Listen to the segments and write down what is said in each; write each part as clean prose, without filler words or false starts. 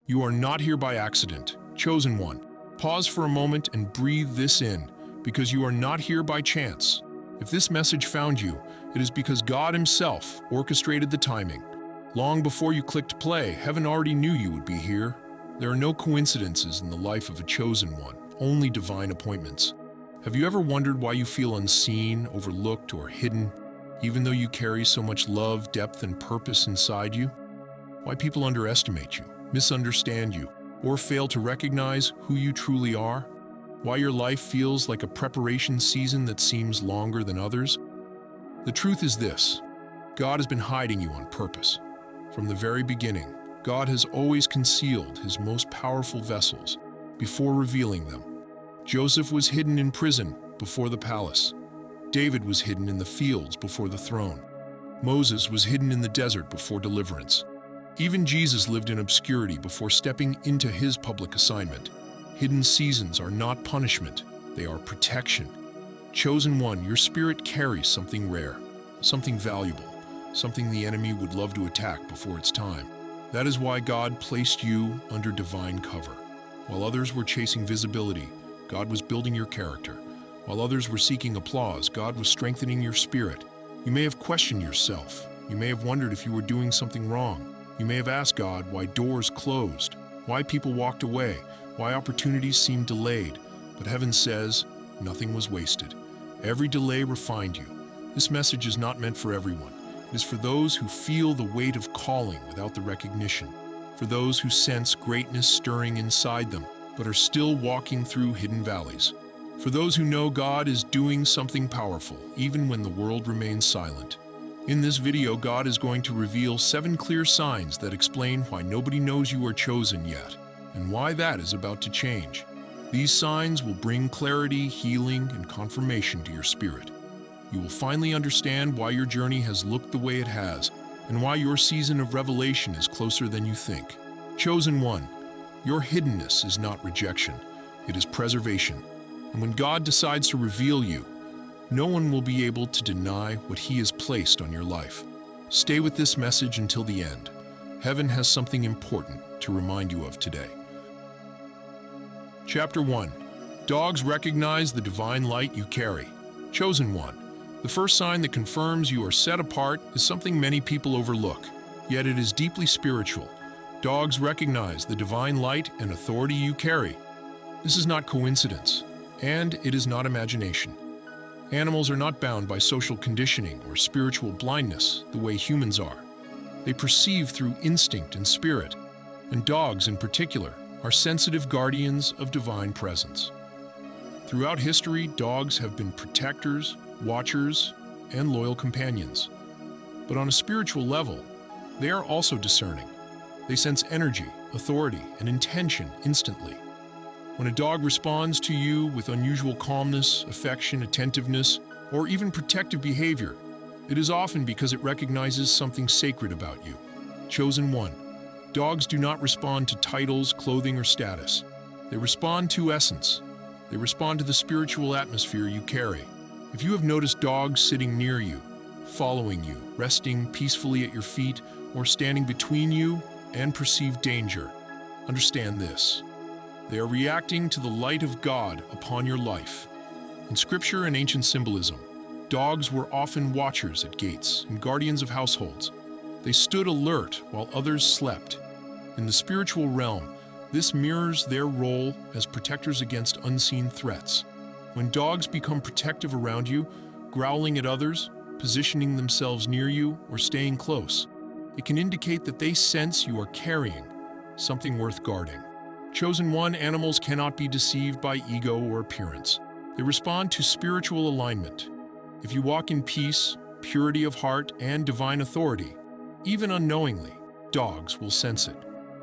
You are not here by accident. Chosen one. Pause for a moment and breathe this in, because you are not here by chance. If this message found you, it is because God Himself orchestrated the timing. Long before you clicked play, heaven already knew you would be here. There are no coincidences in the life of a chosen one, only divine appointments. Have you ever wondered why you feel unseen, overlooked, or hidden, even though you carry so much love, depth, and purpose inside you? Why people underestimate you, misunderstand you, or fail to recognize who you truly are? Why your life feels like a preparation season that seems longer than others? The truth is this: God has been hiding you on purpose. From the very beginning, God has always concealed His most powerful vessels before revealing them. Joseph was hidden in prison before the palace. David was hidden in the fields before the throne. Moses was hidden in the desert before deliverance. Even Jesus lived in obscurity before stepping into His public assignment. Hidden seasons are not punishment, they are protection. Chosen one, your spirit carries something rare, something valuable, something the enemy would love to attack before it's time. That is why God placed you under divine cover. While others were chasing visibility, God was building your character. While others were seeking applause, God was strengthening your spirit. You may have questioned yourself. You may have wondered if you were doing something wrong. You may have asked God why doors closed, why people walked away, why opportunities seemed delayed. But heaven says, nothing was wasted. Every delay refined you. This message is not meant for everyone. It is for those who feel the weight of calling without the recognition, for those who sense greatness stirring inside them, but are still walking through hidden valleys, for those who know God is doing something powerful, even when the world remains silent. In this video, God is going to reveal 7 clear signs that explain why nobody knows you are chosen yet, and why that is about to change. These signs will bring clarity, healing, and confirmation to your spirit. You will finally understand why your journey has looked the way it has, and why your season of revelation is closer than you think. Chosen one, your hiddenness is not rejection, it is preservation. And when God decides to reveal you, no one will be able to deny what He has placed on your life. Stay with this message until the end. Heaven has something important to remind you of today. Chapter 1. Dogs recognize the divine light you carry. Chosen one. The first sign that confirms you are set apart is something many people overlook, yet it is deeply spiritual. Dogs recognize the divine light and authority you carry. This is not coincidence, and it is not imagination. Animals are not bound by social conditioning or spiritual blindness the way humans are. They perceive through instinct and spirit, and dogs in particular are sensitive guardians of divine presence. Throughout history, dogs have been protectors, watchers, and loyal companions. But on a spiritual level, they are also discerning. They sense energy, authority, and intention instantly. When a dog responds to you with unusual calmness, affection, attentiveness, or even protective behavior, it is often because it recognizes something sacred about you. Chosen one. Dogs do not respond to titles, clothing, or status. They respond to essence. They respond to the spiritual atmosphere you carry. If you have noticed dogs sitting near you, following you, resting peacefully at your feet, or standing between you and perceived danger, understand this. They are reacting to the light of God upon your life. In scripture and ancient symbolism, dogs were often watchers at gates and guardians of households. They stood alert while others slept. In the spiritual realm, this mirrors their role as protectors against unseen threats. When dogs become protective around you, growling at others, positioning themselves near you, or staying close, it can indicate that they sense you are carrying something worth guarding. Chosen one, animals cannot be deceived by ego or appearance. They respond to spiritual alignment. If you walk in peace, purity of heart, and divine authority, even unknowingly, dogs will sense it.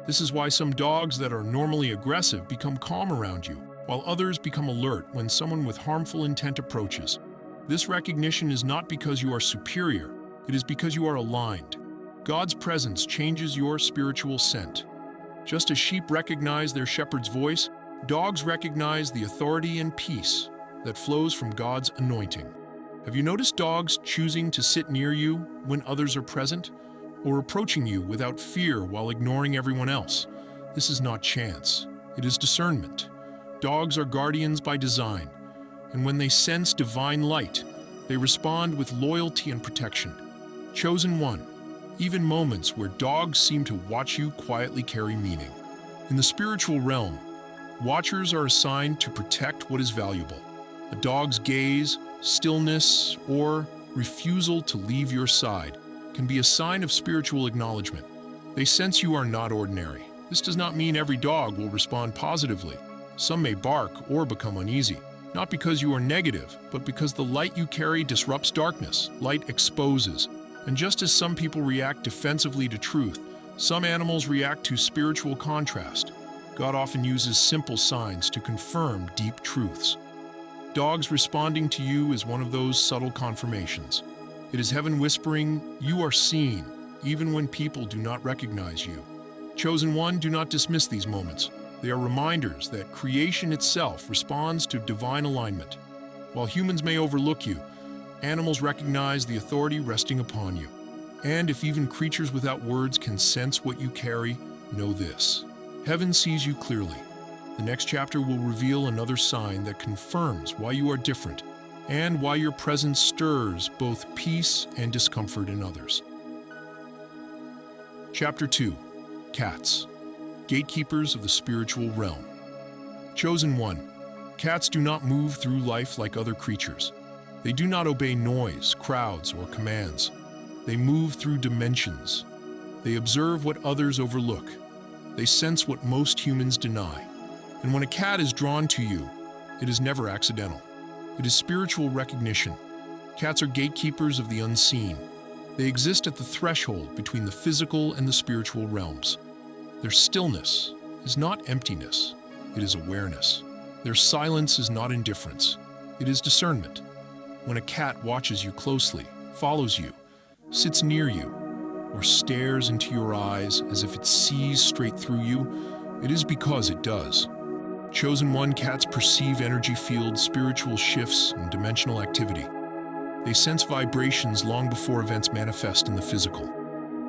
This is why some dogs that are normally aggressive become calm around you, while others become alert when someone with harmful intent approaches. This recognition is not because you are superior, it is because you are aligned. God's presence changes your spiritual scent. Just as sheep recognize their shepherd's voice, dogs recognize the authority and peace that flows from God's anointing. Have you noticed dogs choosing to sit near you when others are present, or approaching you without fear while ignoring everyone else? This is not chance. It is discernment. Dogs are guardians by design, and when they sense divine light, they respond with loyalty and protection. Chosen one, even moments where dogs seem to watch you quietly carry meaning. In the spiritual realm, watchers are assigned to protect what is valuable. A dog's gaze, stillness, or refusal to leave your side can be a sign of spiritual acknowledgement. They sense you are not ordinary. This does not mean every dog will respond positively. Some may bark or become uneasy, not because you are negative, but because the light you carry disrupts darkness. Light exposes. And just as some people react defensively to truth, some animals react to spiritual contrast. God often uses simple signs to confirm deep truths. Dogs responding to you is one of those subtle confirmations. It is heaven whispering, "You are seen," even when people do not recognize you. Chosen one, do not dismiss these moments. They are reminders that creation itself responds to divine alignment. While humans may overlook you, animals recognize the authority resting upon you. And if even creatures without words can sense what you carry, know this: heaven sees you clearly. The next chapter will reveal another sign that confirms why you are different and why your presence stirs both peace and discomfort in others. Chapter 2. Cats, gatekeepers of the spiritual realm. Chosen one, cats do not move through life like other creatures. They do not obey noise, crowds, or commands. They move through dimensions. They observe what others overlook. They sense what most humans deny. And when a cat is drawn to you, it is never accidental. It is spiritual recognition. Cats are gatekeepers of the unseen. They exist at the threshold between the physical and the spiritual realms. Their stillness is not emptiness, it is awareness. Their silence is not indifference, it is discernment. When a cat watches you closely, follows you, sits near you, or stares into your eyes as if it sees straight through you, it is because it does. Chosen one, cats perceive energy fields, spiritual shifts, and dimensional activity. They sense vibrations long before events manifest in the physical.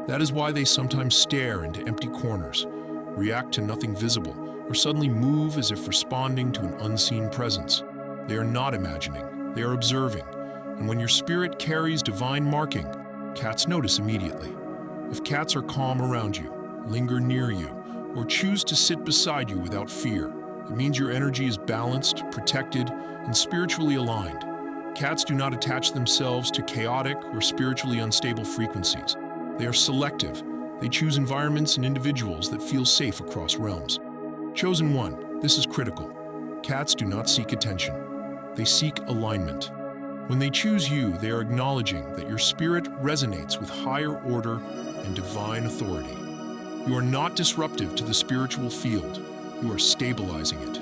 That is why they sometimes stare into empty corners, react to nothing visible, or suddenly move as if responding to an unseen presence. They are not imagining, they are observing, and when your spirit carries divine marking, cats notice immediately. If cats are calm around you, linger near you, or choose to sit beside you without fear, it means your energy is balanced, protected, and spiritually aligned. Cats do not attach themselves to chaotic or spiritually unstable frequencies. They are selective. They choose environments and individuals that feel safe across realms. Chosen one, this is critical. Cats do not seek attention. They seek alignment. When they choose you, they are acknowledging that your spirit resonates with higher order and divine authority. You are not disruptive to the spiritual field. You are stabilizing it.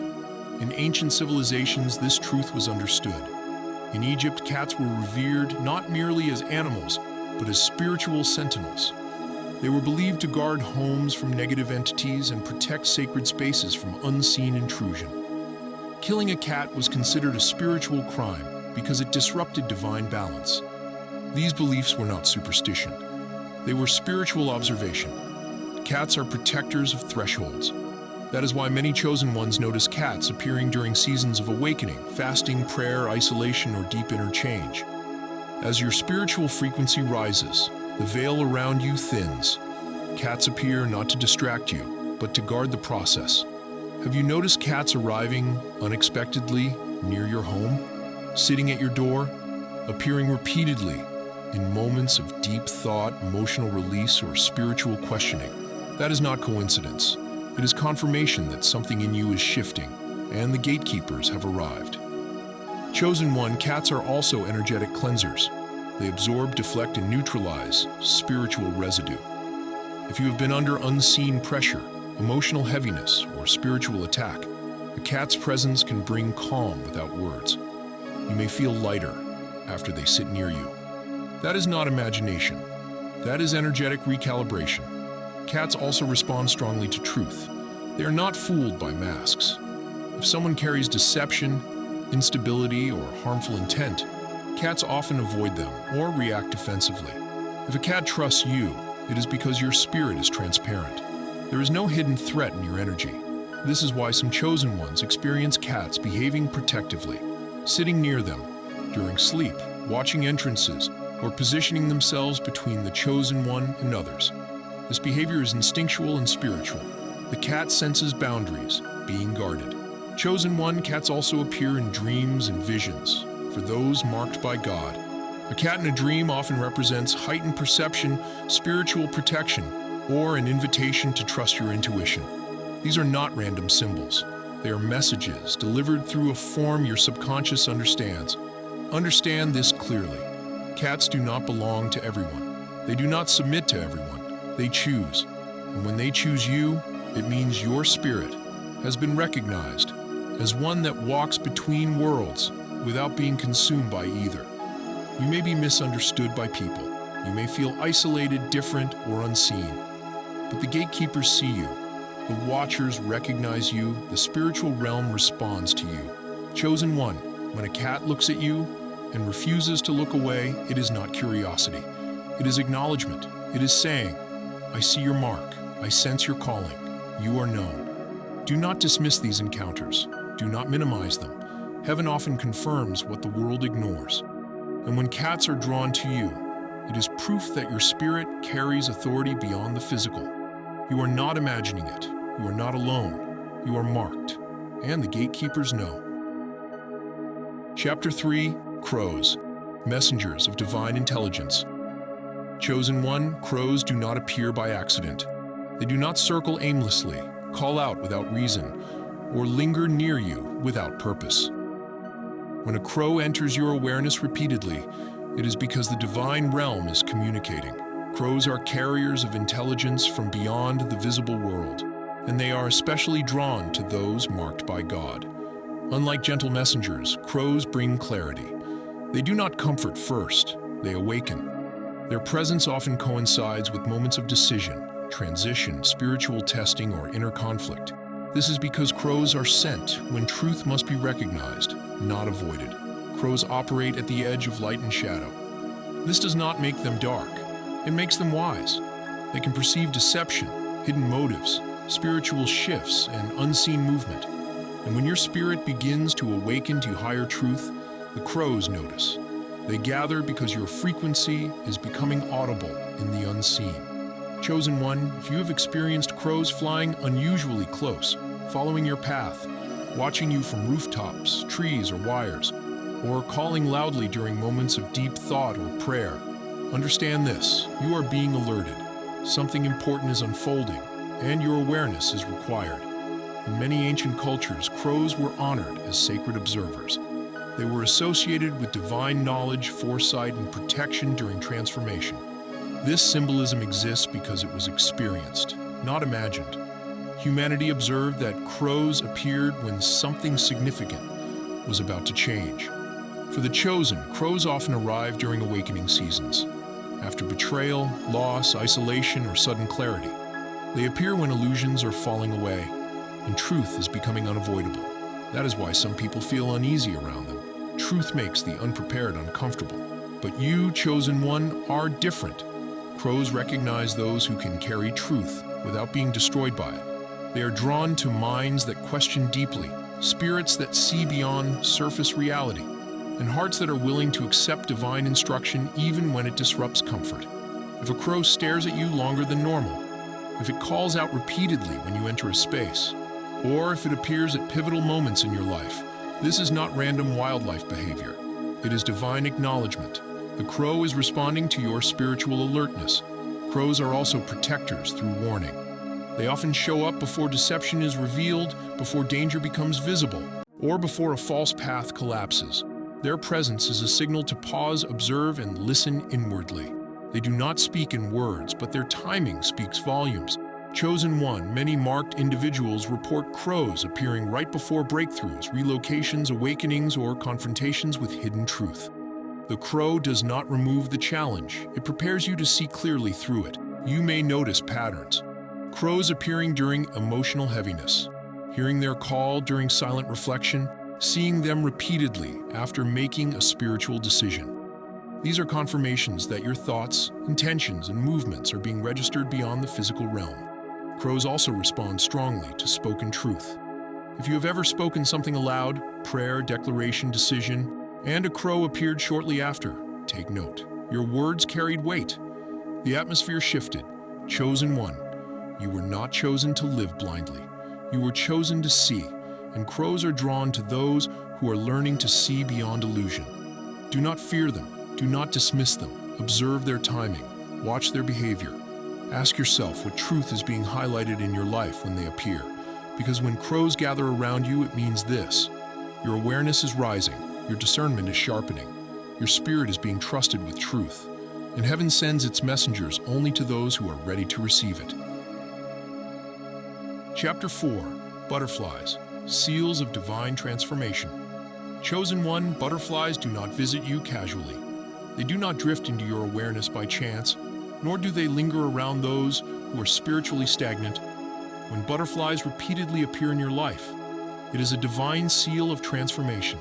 In ancient civilizations, this truth was understood. In Egypt, cats were revered not merely as animals, but as spiritual sentinels. They were believed to guard homes from negative entities and protect sacred spaces from unseen intrusion. Killing a cat was considered a spiritual crime because it disrupted divine balance. These beliefs were not superstition. They were spiritual observation. Cats are protectors of thresholds. That is why many chosen ones notice cats appearing during seasons of awakening, fasting, prayer, isolation, or deep inner change. As your spiritual frequency rises, the veil around you thins. Cats appear not to distract you, but to guard the process. Have you noticed cats arriving unexpectedly near your home, sitting at your door, appearing repeatedly in moments of deep thought, emotional release, or spiritual questioning? That is not coincidence. It is confirmation that something in you is shifting, and the gatekeepers have arrived. Chosen one, cats are also energetic cleansers. They absorb, deflect, and neutralize spiritual residue. If you have been under unseen pressure, emotional heaviness, or spiritual attack, a cat's presence can bring calm without words. You may feel lighter after they sit near you. That is not imagination. That is energetic recalibration. Cats also respond strongly to truth. They are not fooled by masks. If someone carries deception, instability, or harmful intent, cats often avoid them or react defensively. If a cat trusts you, it is because your spirit is transparent. There is no hidden threat in your energy. This is why some chosen ones experience cats behaving protectively, sitting near them during sleep, watching entrances, or positioning themselves between the chosen one and others. This behavior is instinctual and spiritual. The cat senses boundaries, being guarded. Chosen one cats also appear in dreams and visions, for those marked by God. A cat in a dream often represents heightened perception, spiritual protection, or an invitation to trust your intuition. These are not random symbols. They are messages delivered through a form your subconscious understands. Understand this clearly. Cats do not belong to everyone. They do not submit to everyone. They choose. And when they choose you, it means your spirit has been recognized as one that walks between worlds without being consumed by either. You may be misunderstood by people. You may feel isolated, different, or unseen. But the gatekeepers see you. The watchers recognize you. The spiritual realm responds to you. Chosen one, when a cat looks at you and refuses to look away, it is not curiosity. It is acknowledgement. It is saying, I see your mark. I sense your calling. You are known. Do not dismiss these encounters. Do not minimize them. Heaven often confirms what the world ignores. And when cats are drawn to you, it is proof that your spirit carries authority beyond the physical. You are not imagining it. You are not alone. You are marked. And the gatekeepers know. Chapter 3, Crows, Messengers of Divine Intelligence. Chosen one, crows do not appear by accident. They do not circle aimlessly, call out without reason, or linger near you without purpose. When a crow enters your awareness repeatedly, it is because the divine realm is communicating. Crows are carriers of intelligence from beyond the visible world, and they are especially drawn to those marked by God. Unlike gentle messengers, crows bring clarity. They do not comfort first, they awaken. Their presence often coincides with moments of decision, transition, spiritual testing, or inner conflict. This is because crows are sent when truth must be recognized, not avoided. Crows operate at the edge of light and shadow. This does not make them dark. It makes them wise. They can perceive deception, hidden motives, spiritual shifts, and unseen movement. And when your spirit begins to awaken to higher truth, the crows notice. They gather because your frequency is becoming audible in the unseen. Chosen one, if you have experienced crows flying unusually close, following your path, watching you from rooftops, trees, or wires, or calling loudly during moments of deep thought or prayer, understand this: you are being alerted. Something important is unfolding, and your awareness is required. In many ancient cultures, crows were honored as sacred observers. They were associated with divine knowledge, foresight, and protection during transformation. This symbolism exists because it was experienced, not imagined. Humanity observed that crows appeared when something significant was about to change. For the chosen, crows often arrive during awakening seasons, after betrayal, loss, isolation, or sudden clarity. They appear when illusions are falling away and truth is becoming unavoidable. That is why some people feel uneasy around them. Truth makes the unprepared uncomfortable. But you, chosen one, are different. Crows recognize those who can carry truth without being destroyed by it. They are drawn to minds that question deeply, spirits that see beyond surface reality, and hearts that are willing to accept divine instruction even when it disrupts comfort. If a crow stares at you longer than normal, if it calls out repeatedly when you enter a space, or if it appears at pivotal moments in your life, this is not random wildlife behavior. It is divine acknowledgement. The crow is responding to your spiritual alertness. Crows are also protectors through warning. They often show up before deception is revealed, before danger becomes visible, or before a false path collapses. Their presence is a signal to pause, observe, and listen inwardly. They do not speak in words, but their timing speaks volumes. Chosen one, many marked individuals report crows appearing right before breakthroughs, relocations, awakenings, or confrontations with hidden truth. The crow does not remove the challenge. It prepares you to see clearly through it. You may notice patterns. Crows appearing during emotional heaviness, hearing their call during silent reflection, seeing them repeatedly after making a spiritual decision. These are confirmations that your thoughts, intentions, and movements are being registered beyond the physical realm. Crows also respond strongly to spoken truth. If you have ever spoken something aloud, prayer, declaration, decision, and a crow appeared shortly after, take note. Your words carried weight. The atmosphere shifted. Chosen one. You were not chosen to live blindly. You were chosen to see, and crows are drawn to those who are learning to see beyond illusion. Do not fear them. Do not dismiss them. Observe their timing. Watch their behavior. Ask yourself what truth is being highlighted in your life when they appear. Because when crows gather around you, it means this. Your awareness is rising. Your discernment is sharpening. Your spirit is being trusted with truth. And heaven sends its messengers only to those who are ready to receive it. Chapter 4. Butterflies, Seals of Divine Transformation. Chosen one, butterflies do not visit you casually. They do not drift into your awareness by chance, nor do they linger around those who are spiritually stagnant. When butterflies repeatedly appear in your life, it is a divine seal of transformation.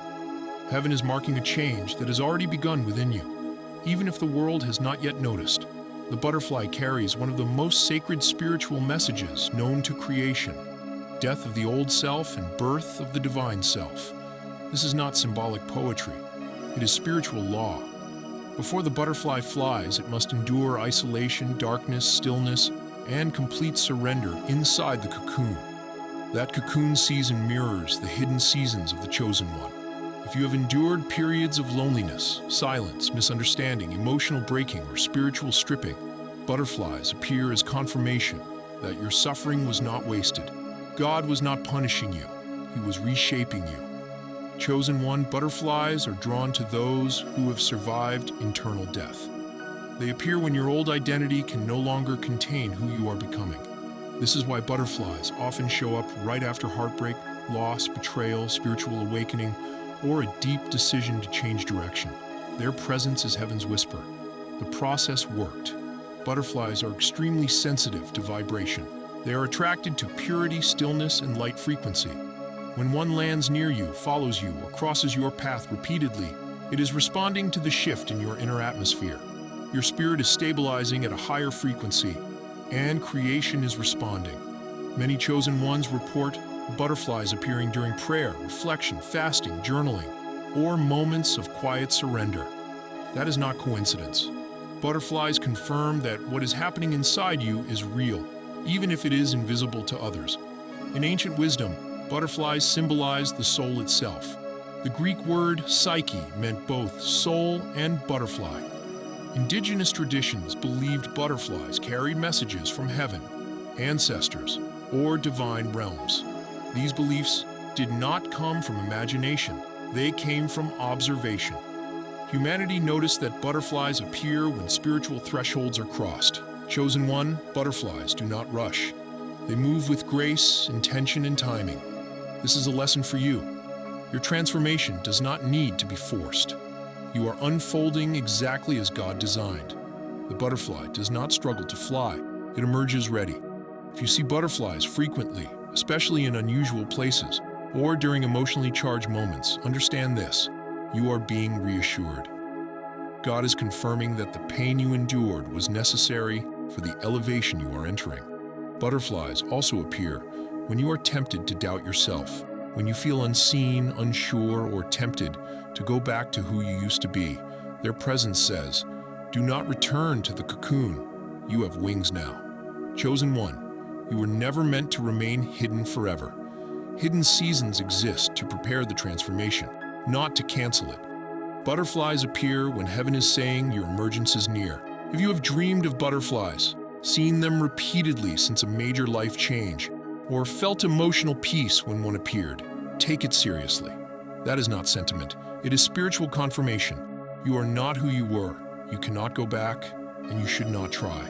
Heaven is marking a change that has already begun within you, even if the world has not yet noticed. The butterfly carries one of the most sacred spiritual messages known to creation: death of the old self and birth of the divine self. This is not symbolic poetry. It is spiritual law. Before the butterfly flies, it must endure isolation, darkness, stillness, and complete surrender inside the cocoon. That cocoon season mirrors the hidden seasons of the chosen one. If you have endured periods of loneliness, silence, misunderstanding, emotional breaking, or spiritual stripping, butterflies appear as confirmation that your suffering was not wasted. God was not punishing you. He was reshaping you. Chosen one, butterflies are drawn to those who have survived internal death. They appear when your old identity can no longer contain who you are becoming. This is why butterflies often show up right after heartbreak, loss, betrayal, spiritual awakening, or a deep decision to change direction. Their presence is heaven's whisper. The process worked. Butterflies are extremely sensitive to vibration. They are attracted to purity, stillness, and light frequency. When one lands near you, follows you, or crosses your path repeatedly, it is responding to the shift in your inner atmosphere. Your spirit is stabilizing at a higher frequency, and creation is responding. Many chosen ones report butterflies appearing during prayer, reflection, fasting, journaling, or moments of quiet surrender. That is not coincidence. Butterflies confirm that what is happening inside you is real, even if it is invisible to others. In ancient wisdom, butterflies symbolize the soul itself. The Greek word psyche meant both soul and butterfly. Indigenous traditions believed butterflies carried messages from heaven, ancestors, or divine realms. These beliefs did not come from imagination. They came from observation. Humanity noticed that butterflies appear when spiritual thresholds are crossed. Chosen one, butterflies do not rush. They move with grace, intention, and timing. This is a lesson for you. Your transformation does not need to be forced. You are unfolding exactly as God designed. The butterfly does not struggle to fly. It emerges ready. If you see butterflies frequently, especially in unusual places, or during emotionally charged moments, understand this: you are being reassured. God is confirming that the pain you endured was necessary for the elevation you are entering. Butterflies also appear when you are tempted to doubt yourself, when you feel unseen, unsure, or tempted to go back to who you used to be. Their presence says, "Do not return to the cocoon. You have wings now." Chosen one, you were never meant to remain hidden forever. Hidden seasons exist to prepare the transformation, not to cancel it. Butterflies appear when heaven is saying your emergence is near. If you have dreamed of butterflies, seen them repeatedly since a major life change, or felt emotional peace when one appeared, take it seriously. That is not sentiment. It is spiritual confirmation. You are not who you were. You cannot go back, and you should not try.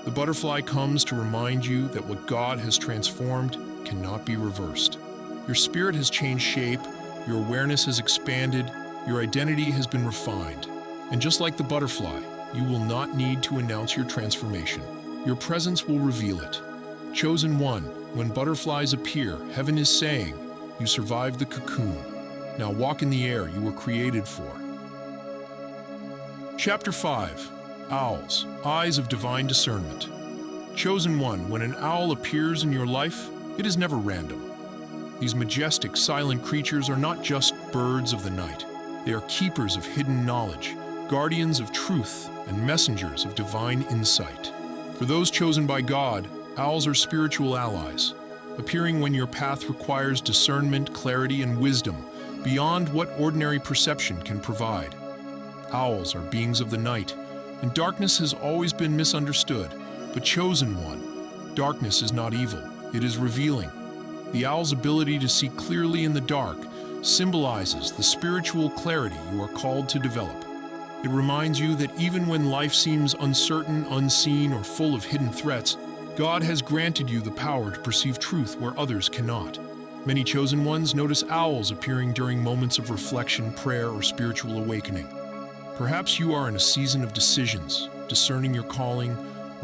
The butterfly comes to remind you that what God has transformed cannot be reversed. Your spirit has changed shape, your awareness has expanded, your identity has been refined. And just like the butterfly, you will not need to announce your transformation. Your presence will reveal it. Chosen one, when butterflies appear, heaven is saying, you survived the cocoon. Now walk in the air you were created for. Chapter 5. Owls, Eyes of Divine Discernment. Chosen one, when an owl appears in your life, it is never random. These majestic, silent creatures are not just birds of the night. They are keepers of hidden knowledge, guardians of truth, and messengers of divine insight. For those chosen by God, owls are spiritual allies, appearing when your path requires discernment, clarity, and wisdom beyond what ordinary perception can provide. Owls are beings of the night, and darkness has always been misunderstood. But chosen one, darkness is not evil, it is revealing. The owl's ability to see clearly in the dark symbolizes the spiritual clarity you are called to develop. It reminds you that even when life seems uncertain, unseen, or full of hidden threats, God has granted you the power to perceive truth where others cannot. Many chosen ones notice owls appearing during moments of reflection, prayer, or spiritual awakening. Perhaps you are in a season of decisions, discerning your calling,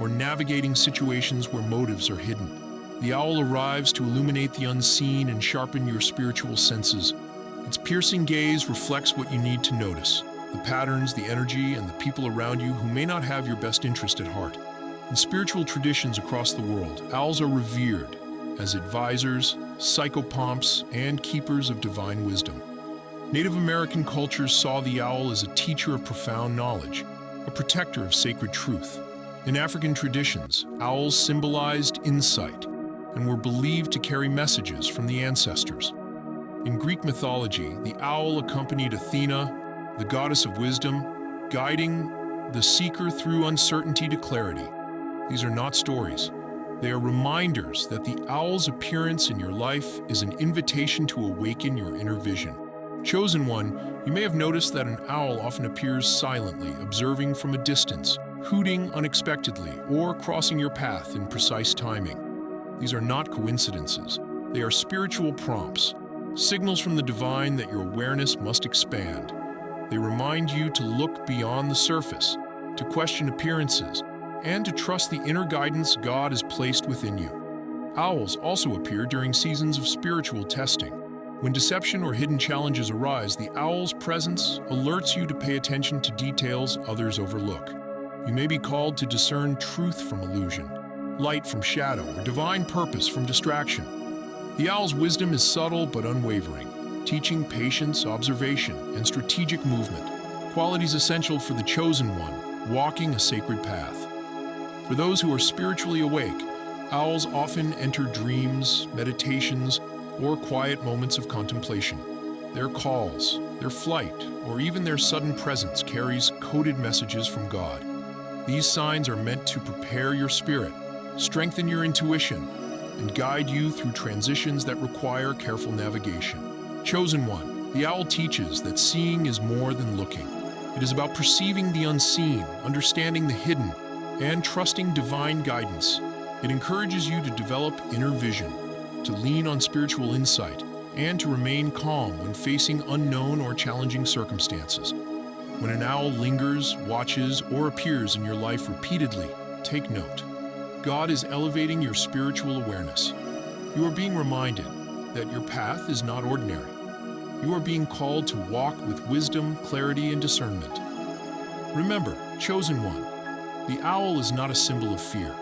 or navigating situations where motives are hidden. The owl arrives to illuminate the unseen and sharpen your spiritual senses. Its piercing gaze reflects what you need to notice: the patterns, the energy, and the people around you who may not have your best interest at heart. In spiritual traditions across the world, owls are revered as advisors, psychopomps, and keepers of divine wisdom. Native American cultures saw the owl as a teacher of profound knowledge, a protector of sacred truth. In African traditions, owls symbolized insight and were believed to carry messages from the ancestors. In Greek mythology, the owl accompanied Athena, the goddess of wisdom, guiding the seeker through uncertainty to clarity. These are not stories. They are reminders that the owl's appearance in your life is an invitation to awaken your inner vision. Chosen one, you may have noticed that an owl often appears silently, observing from a distance, hooting unexpectedly, or crossing your path in precise timing. These are not coincidences. They are spiritual prompts, signals from the divine that your awareness must expand. They remind you to look beyond the surface, to question appearances, and to trust the inner guidance God has placed within you. Owls also appear during seasons of spiritual testing. When deception or hidden challenges arise, the owl's presence alerts you to pay attention to details others overlook. You may be called to discern truth from illusion, light from shadow, or divine purpose from distraction. The owl's wisdom is subtle but unwavering, teaching patience, observation, and strategic movement, qualities essential for the chosen one, walking a sacred path. For those who are spiritually awake, owls often enter dreams, meditations, or quiet moments of contemplation. Their calls, their flight, or even their sudden presence carries coded messages from God. These signs are meant to prepare your spirit, strengthen your intuition, and guide you through transitions that require careful navigation. Chosen one, the owl teaches that seeing is more than looking. It is about perceiving the unseen, understanding the hidden, and trusting divine guidance. It encourages you to develop inner vision, to lean on spiritual insight, and to remain calm when facing unknown or challenging circumstances. When an owl lingers, watches, or appears in your life repeatedly, take note. God is elevating your spiritual awareness. You are being reminded that your path is not ordinary. You are being called to walk with wisdom, clarity, and discernment. Remember, chosen one, the owl is not a symbol of fear.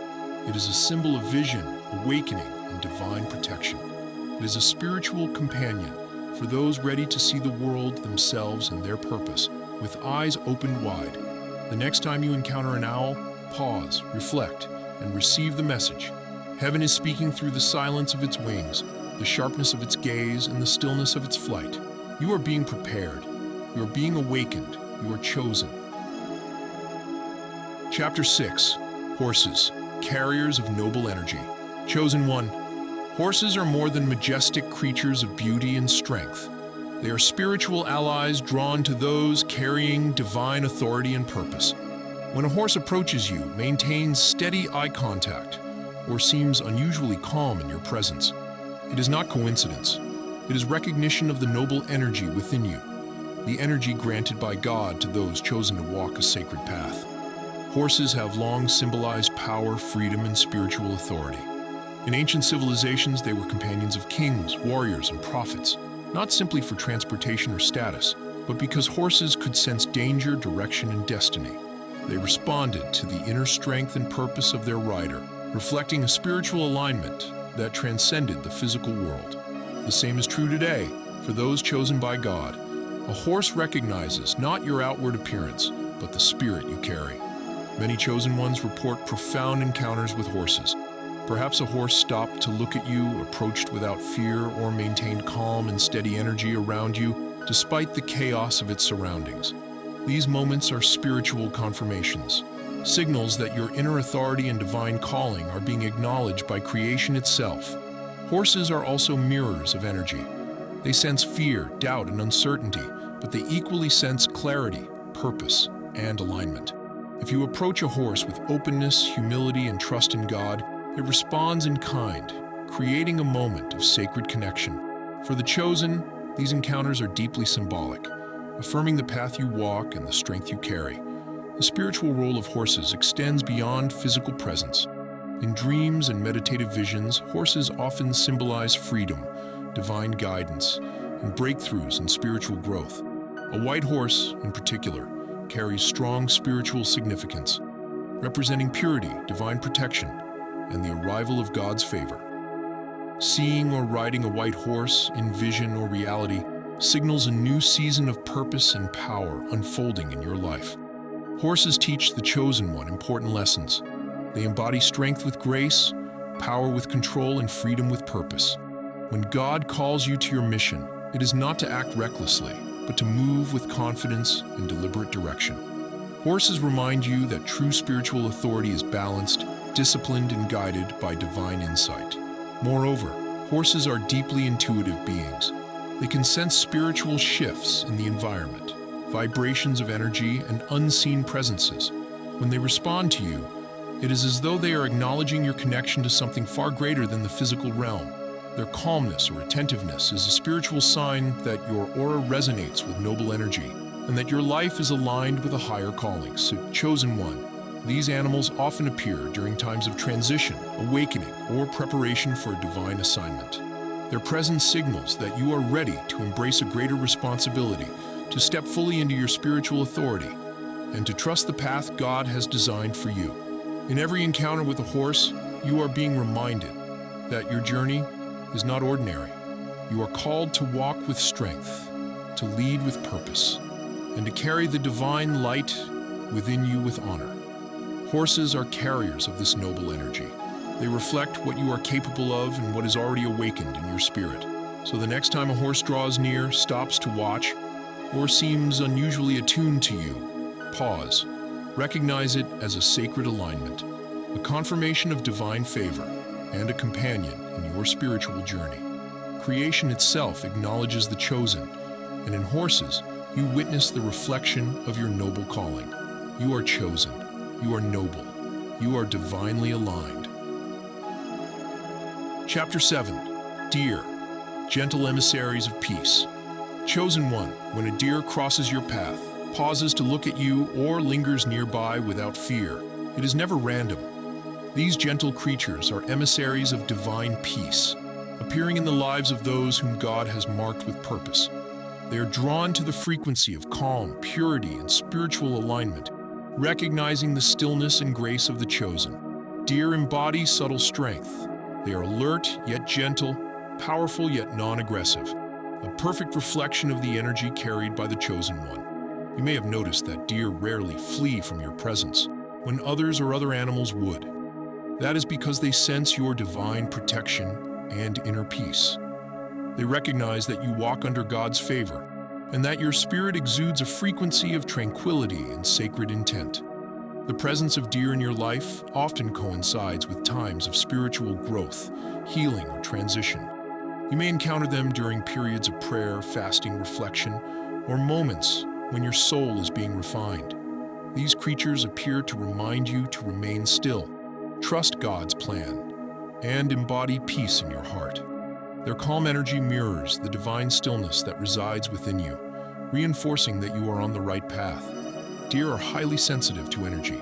It is a symbol of vision, awakening, and divine protection. It is a spiritual companion for those ready to see the world, themselves, and their purpose with eyes opened wide. The next time you encounter an owl, pause, reflect, and receive the message. Heaven is speaking through the silence of its wings, the sharpness of its gaze, and the stillness of its flight. You are being prepared. You are being awakened. You are chosen. Chapter 6. Horses, carriers of noble energy. Chosen one. Horses are more than majestic creatures of beauty and strength. They are spiritual allies drawn to those carrying divine authority and purpose. When a horse approaches you, maintains steady eye contact, or seems unusually calm in your presence, it is not coincidence. It is recognition of the noble energy within you, the energy granted by God to those chosen to walk a sacred path. Horses have long symbolized power, freedom, and spiritual authority. In ancient civilizations, they were companions of kings, warriors, and prophets, not simply for transportation or status, but because horses could sense danger, direction, and destiny. They responded to the inner strength and purpose of their rider, reflecting a spiritual alignment that transcended the physical world. The same is true today for those chosen by God. A horse recognizes not your outward appearance, but the spirit you carry. Many chosen ones report profound encounters with horses. Perhaps a horse stopped to look at you, approached without fear, or maintained calm and steady energy around you despite the chaos of its surroundings. These moments are spiritual confirmations, signals that your inner authority and divine calling are being acknowledged by creation itself. Horses are also mirrors of energy. They sense fear, doubt, and uncertainty, but they equally sense clarity, purpose, and alignment. If you approach a horse with openness, humility, and trust in God, it responds in kind, creating a moment of sacred connection. For the chosen, these encounters are deeply symbolic, affirming the path you walk and the strength you carry. The spiritual role of horses extends beyond physical presence. In dreams and meditative visions, horses often symbolize freedom, divine guidance, and breakthroughs in spiritual growth. A white horse, in particular, carries strong spiritual significance, representing purity, divine protection, and the arrival of God's favor. Seeing or riding a white horse in vision or reality signals a new season of purpose and power unfolding in your life. Horses teach the chosen one important lessons. They embody strength with grace, power with control, and freedom with purpose. When God calls you to your mission, it is not to act recklessly, but to move with confidence and deliberate direction. Horses remind you that true spiritual authority is balanced, disciplined, and guided by divine insight. Moreover, horses are deeply intuitive beings. They can sense spiritual shifts in the environment, vibrations of energy, and unseen presences. When they respond to you, it is as though they are acknowledging your connection to something far greater than the physical realm. Their calmness or attentiveness is a spiritual sign that your aura resonates with noble energy and that your life is aligned with a higher calling. So, chosen one, these animals often appear during times of transition, awakening, or preparation for a divine assignment. Their presence signals that you are ready to embrace a greater responsibility, to step fully into your spiritual authority, and to trust the path God has designed for you. In every encounter with a horse, you are being reminded that your journey is not ordinary. You are called to walk with strength, to lead with purpose, and to carry the divine light within you with honor. Horses are carriers of this noble energy. They reflect what you are capable of and what is already awakened in your spirit. So the next time a horse draws near, stops to watch, or seems unusually attuned to you, pause. Recognize it as a sacred alignment, a confirmation of divine favor, and a companion in your spiritual journey. Creation itself acknowledges the chosen, and in horses, you witness the reflection of your noble calling. You are chosen. You are noble. You are divinely aligned. Chapter 7. Deer, gentle emissaries of peace. Chosen one, when a deer crosses your path, pauses to look at you, or lingers nearby without fear, it is never random. These gentle creatures are emissaries of divine peace, appearing in the lives of those whom God has marked with purpose. They are drawn to the frequency of calm, purity, and spiritual alignment, recognizing the stillness and grace of the chosen. Deer embody subtle strength. They are alert yet gentle, powerful yet non-aggressive, a perfect reflection of the energy carried by the chosen one. You may have noticed that deer rarely flee from your presence, when others or other animals would. That is because they sense your divine protection and inner peace. They recognize that you walk under God's favor, and that your spirit exudes a frequency of tranquility and sacred intent. The presence of deer in your life often coincides with times of spiritual growth, healing, or transition. You may encounter them during periods of prayer, fasting, reflection, or moments when your soul is being refined. These creatures appear to remind you to remain still, trust God's plan, and embody peace in your heart. Their calm energy mirrors the divine stillness that resides within you, reinforcing that you are on the right path. Deer are highly sensitive to energy.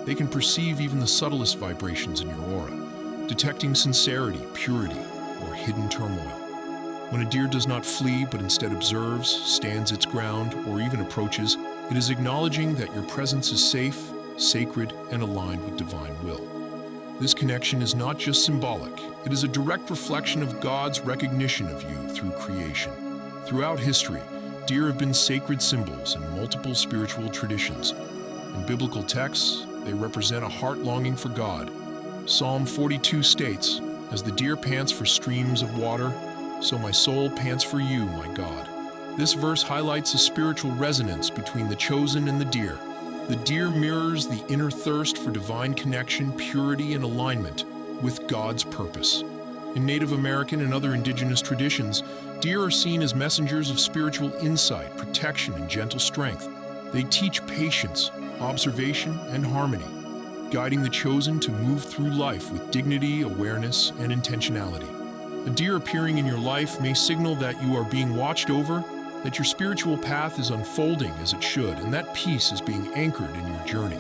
They can perceive even the subtlest vibrations in your aura, detecting sincerity, purity, or hidden turmoil. When a deer does not flee but instead observes, stands its ground, or even approaches, it is acknowledging that your presence is safe, sacred, and aligned with divine will. This connection is not just symbolic, it is a direct reflection of God's recognition of you through creation. Throughout history, deer have been sacred symbols in multiple spiritual traditions. In biblical texts, they represent a heart longing for God. Psalm 42 states, "As the deer pants for streams of water, so my soul pants for you, my God." This verse highlights a spiritual resonance between the chosen and the deer. The deer mirrors the inner thirst for divine connection, purity, and alignment with God's purpose. In Native American and other indigenous traditions, deer are seen as messengers of spiritual insight, protection, and gentle strength. They teach patience, observation, and harmony, guiding the chosen to move through life with dignity, awareness, and intentionality. A deer appearing in your life may signal that you are being watched over, that your spiritual path is unfolding as it should, and that peace is being anchored in your journey.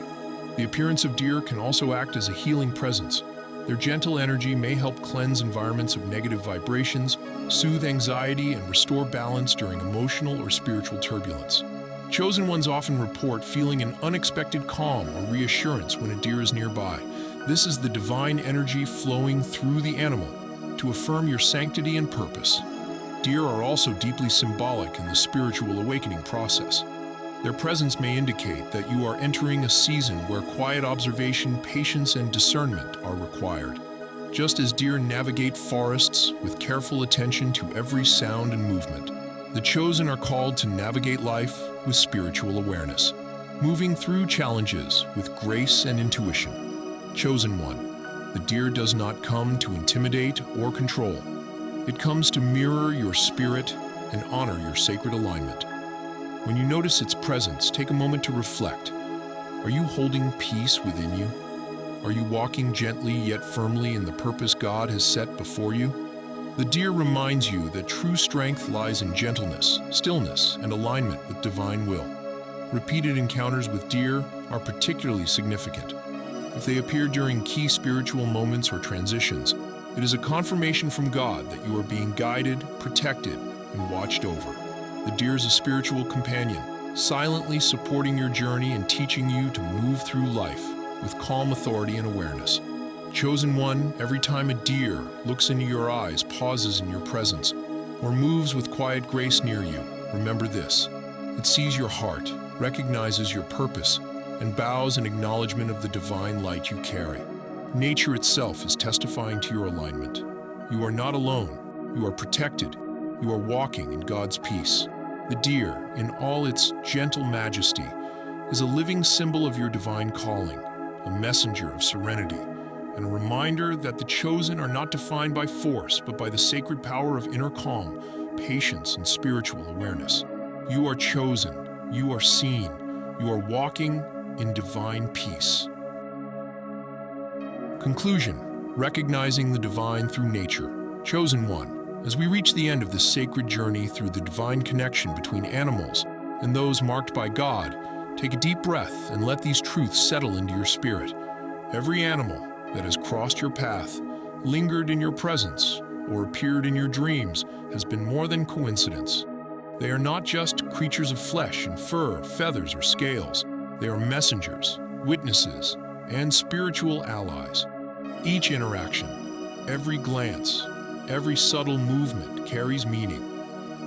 The appearance of deer can also act as a healing presence. Their gentle energy may help cleanse environments of negative vibrations, soothe anxiety, and restore balance during emotional or spiritual turbulence. Chosen ones often report feeling an unexpected calm or reassurance when a deer is nearby. This is the divine energy flowing through the animal to affirm your sanctity and purpose. Deer are also deeply symbolic in the spiritual awakening process. Their presence may indicate that you are entering a season where quiet observation, patience, and discernment are required. Just as deer navigate forests with careful attention to every sound and movement, the chosen are called to navigate life with spiritual awareness, moving through challenges with grace and intuition. Chosen one, the deer does not come to intimidate or control. It comes to mirror your spirit and honor your sacred alignment. When you notice its presence, take a moment to reflect. Are you holding peace within you? Are you walking gently yet firmly in the purpose God has set before you? The deer reminds you that true strength lies in gentleness, stillness, and alignment with divine will. Repeated encounters with deer are particularly significant. If they appear during key spiritual moments or transitions, it is a confirmation from God that you are being guided, protected, and watched over. The deer is a spiritual companion, silently supporting your journey and teaching you to move through life with calm authority and awareness. Chosen one, every time a deer looks into your eyes, pauses in your presence, or moves with quiet grace near you, remember this: it sees your heart, recognizes your purpose, and bows in acknowledgement of the divine light you carry. Nature itself is testifying to your alignment. You are not alone. You are protected. You are walking in God's peace. The deer, in all its gentle majesty, is a living symbol of your divine calling, a messenger of serenity, and a reminder that the chosen are not defined by force, but by the sacred power of inner calm, patience, and spiritual awareness. You are chosen. You are seen. You are walking in divine peace. Conclusion: recognizing the divine through nature. Chosen one, as we reach the end of this sacred journey through the divine connection between animals and those marked by God, take a deep breath and let these truths settle into your spirit. Every animal that has crossed your path, lingered in your presence, or appeared in your dreams has been more than coincidence. They are not just creatures of flesh and fur, feathers, or scales. They are messengers, witnesses, and spiritual allies. Each interaction, every glance, every subtle movement carries meaning,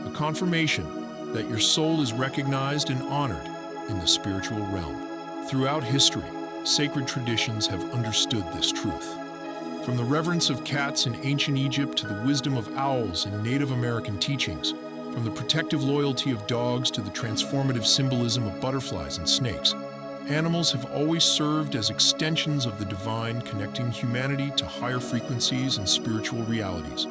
a confirmation that your soul is recognized and honored in the spiritual realm. Throughout history, sacred traditions have understood this truth. From the reverence of cats in ancient Egypt to the wisdom of owls in Native American teachings, from the protective loyalty of dogs to the transformative symbolism of butterflies and snakes, animals have always served as extensions of the divine, connecting humanity to higher frequencies and spiritual realities.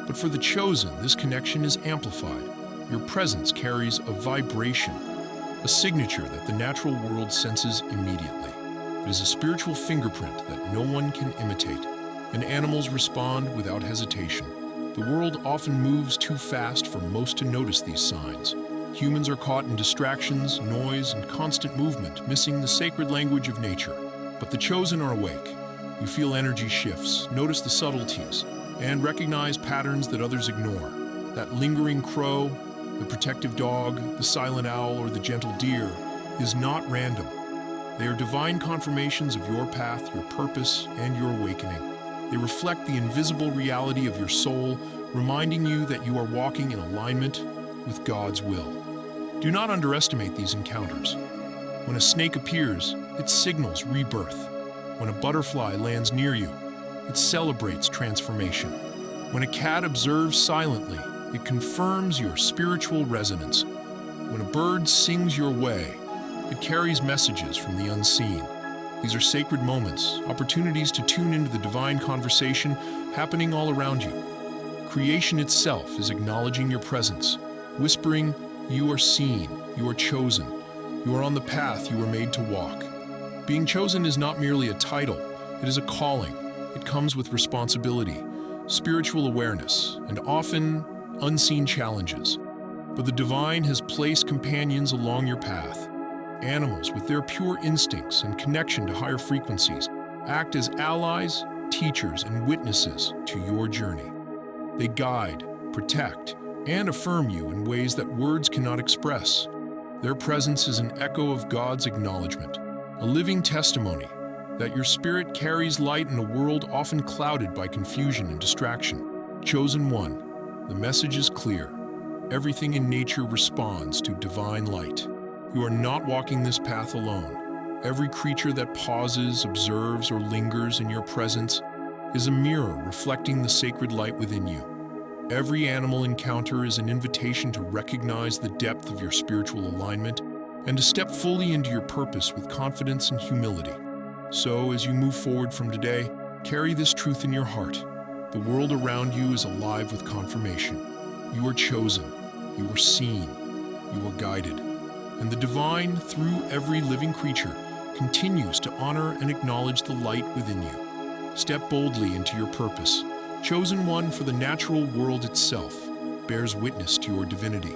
But for the chosen, this connection is amplified. Your presence carries a vibration, a signature that the natural world senses immediately. It is a spiritual fingerprint that no one can imitate, and animals respond without hesitation. The world often moves too fast for most to notice these signs. Humans are caught in distractions, noise, and constant movement, missing the sacred language of nature. But the chosen are awake. You feel energy shifts, notice the subtleties, and recognize patterns that others ignore. That lingering crow, the protective dog, the silent owl, or the gentle deer is not random. They are divine confirmations of your path, your purpose, and your awakening. They reflect the invisible reality of your soul, reminding you that you are walking in alignment with God's will. Do not underestimate these encounters. When a snake appears, it signals rebirth. When a butterfly lands near you, it celebrates transformation. When a cat observes silently, it confirms your spiritual resonance. When a bird sings your way, it carries messages from the unseen. These are sacred moments, opportunities to tune into the divine conversation happening all around you. Creation itself is acknowledging your presence, whispering, "You are seen, you are chosen, you are on the path you were made to walk." Being chosen is not merely a title, it is a calling. It comes with responsibility, spiritual awareness, and often unseen challenges. But the divine has placed companions along your path. Animals with their pure instincts and connection to higher frequencies act as allies, teachers, and witnesses to your journey. They guide, protect, and affirm you in ways that words cannot express. Their presence is an echo of God's acknowledgement, a living testimony that your spirit carries light in a world often clouded by confusion and distraction. Chosen one, the message is clear. Everything in nature responds to divine light. You are not walking this path alone. Every creature that pauses, observes, or lingers in your presence is a mirror reflecting the sacred light within you. Every animal encounter is an invitation to recognize the depth of your spiritual alignment and to step fully into your purpose with confidence and humility. So, as you move forward from today, carry this truth in your heart. The world around you is alive with confirmation. You are chosen, you are seen, you are guided. And the divine, through every living creature, continues to honor and acknowledge the light within you. Step boldly into your purpose. Chosen one, for the natural world itself bears witness to your divinity.